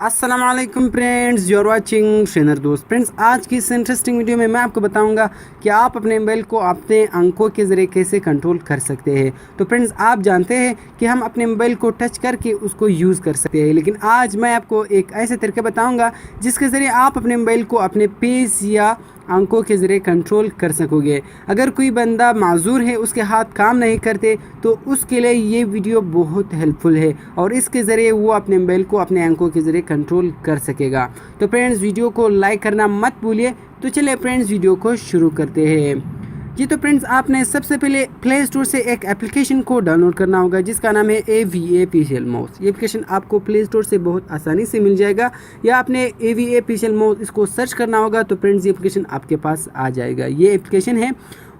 अस्सलाम वालेकुम friends, you are watching श्रीनर दोस्त। फ्रेंड्स, आज की इस इंटरेस्टिंग वीडियो में मैं आपको बताऊंगा कि आप अपने मोबाइल को अपने अंकों के ज़रिए कैसे कंट्रोल कर सकते हैं। तो फ्रेंड्स, आप जानते हैं कि हम अपने मोबाइल को टच करके उसको यूज़ कर सकते हैं, लेकिन आज मैं आपको एक ऐसे तरीके बताऊंगा जिसके ज़रिए आप अपने मोबाइल को अपने पेज या अंकों के ज़रिए कंट्रोल कर सकोगे। अगर कोई बंदा माजूर है, उसके हाथ काम नहीं करते, तो उसके लिए ये वीडियो बहुत हेल्पफुल है और इसके ज़रिए वो अपने मोबाइल को अपने अंकों के ज़रिए कंट्रोल कर सकेगा। तो फ्रेंड्स, वीडियो को लाइक करना मत भूलिए। तो चलिए फ्रेंड्स, वीडियो को शुरू करते हैं। जी तो फ्रेंड्स, आपने सबसे पहले प्ले स्टोर से एक एप्लीकेशन को डाउनलोड करना होगा जिसका नाम है AVA ऑफिशियल माउस। ये एप्लीकेशन आपको प्ले स्टोर से बहुत आसानी से मिल जाएगा, या आपने AVA ऑफिशियल माउस इसको सर्च करना होगा तो फ्रेंड्स ये एप्लीकेशन आपके पास आ जाएगा। ये एप्लीकेशन है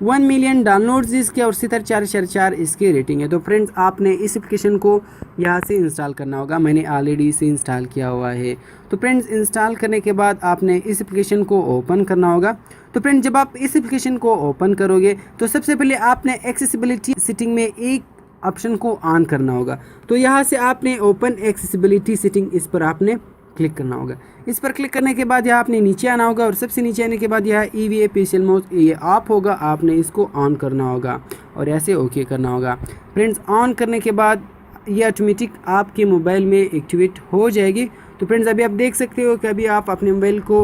1 मिलियन डाउनलोड्स इसके और 4.4 इसकी रेटिंग है। तो फ्रेंड्स, आपने इस एप्लीकेशन को यहाँ से इंस्टॉल करना होगा। मैंने ऑलरेडी इसे इंस्टॉल किया हुआ है। तो फ्रेंड्स, इंस्टॉल करने के बाद आपने इस एप्लीकेशन को ओपन करना होगा। तो फ्रेंड्स, जब आप इस एप्लीकेशन को ओपन करोगे तो सबसे पहले आपने एक्सेसिबिलिटी सेटिंग में एक ऑप्शन को ऑन करना होगा। तो यहाँ से आपने ओपन एक्सेसिबिलिटी सेटिंग, इस पर आपने क्लिक करना होगा। इस पर क्लिक करने के बाद यहाँ आपने नीचे आना होगा और सबसे नीचे आने के बाद यहाँ EVA ऑफिशियल माउस ये ऑफ होगा, आपने इसको ऑन करना होगा और ऐसे ओके करना होगा। फ्रेंड्स, ऑन करने के बाद ये ऑटोमेटिक आपके मोबाइल में एक्टिवेट हो जाएगी। तो फ्रेंड्स, अभी आप देख सकते हो कि अभी आप अपने मोबाइल को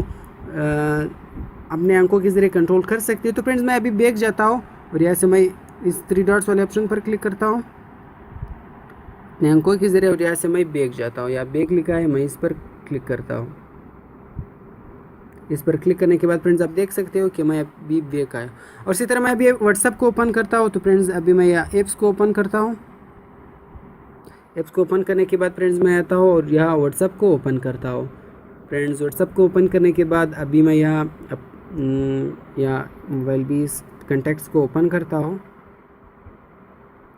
अपने अंकों के ज़रिए कंट्रोल कर सकते हो। तो फ्रेंड्स, मैं अभी बैक जाता हूँ और यहाँ से मैं इस 3 डॉट्स वाले ऑप्शन पर क्लिक करता हूँ अपने अंकों के ज़रिए, और यहाँ से मैं बैक जाता हूँ। यहाँ बैक लिखा है, मैं इस पर क्लिक करता हूँ। इस पर क्लिक करने के बाद फ्रेंड्स, आप देख सकते हो कि मैं अभी बैक आया। और इसी तरह मैं अभी व्हाट्सएप को ओपन करता हूँ। तो फ्रेंड्स, अभी मैं यहाँ ऐप्स को ओपन करता हूँ। ऐप्स को ओपन करने के बाद फ्रेंड्स, मैं आता हूँ और यहाँ व्हाट्सएप को ओपन करता हूँ। फ्रेंड्स, व्हाट्सएप को ओपन करने के बाद अभी मैं यहाँ मोबाइल 20 कॉन्टैक्ट्स को ओपन करता हूँ।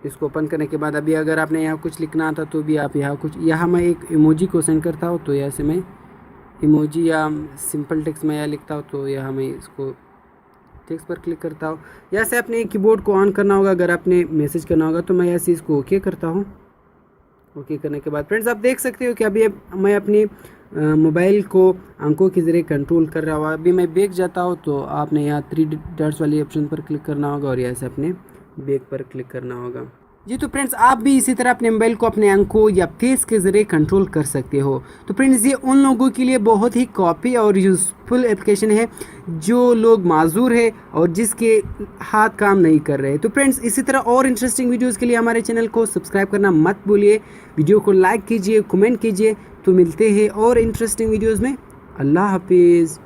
इसको ओपन करने के बाद अभी अगर आपने यहाँ कुछ लिखना था तो भी आप यहाँ मैं एक इमोजी को सेंड करता हूँ। तो यहाँ से मैं इमोजी या सिंपल टेक्स्ट में यहाँ लिखता हूँ। तो यहाँ मैं इसको टेक्स्ट पर क्लिक करता हूँ। यहाँ से अपने कीबोर्ड को ऑन करना होगा। अगर आपने मैसेज करना होगा तो मैं यहाँ से इसको ओके करता हूँ। ओके करने के बाद फ्रेंड्स, आप देख सकते हो कि अभी मैं अपनी मोबाइल को अंकों के ज़रिए कंट्रोल कर रहा हूँ। अभी मैं बैक जाता हूँ तो आपने यहाँ 3 डॉट्स वाली ऑप्शन पर क्लिक करना होगा और यहाँ से अपने बैक पर क्लिक करना होगा। जी तो फ्रेंड्स, आप भी इसी तरह अपने मोबाइल को अपने अंकों या फेस के ज़रिए कंट्रोल कर सकते हो। तो फ्रेंड्स, ये उन लोगों के लिए बहुत ही कॉपी और यूज़फुल एप्लीकेशन है जो लोग माजूर है और जिसके हाथ काम नहीं कर रहे। तो फ्रेंड्स, इसी तरह और इंटरेस्टिंग वीडियोज़ के लिए हमारे चैनल को सब्सक्राइब करना मत भूलिए। वीडियो को लाइक कीजिए, कमेंट कीजिए। तो मिलते हैं और इंटरेस्टिंग वीडियोज़ में। अल्लाह हाफिज़।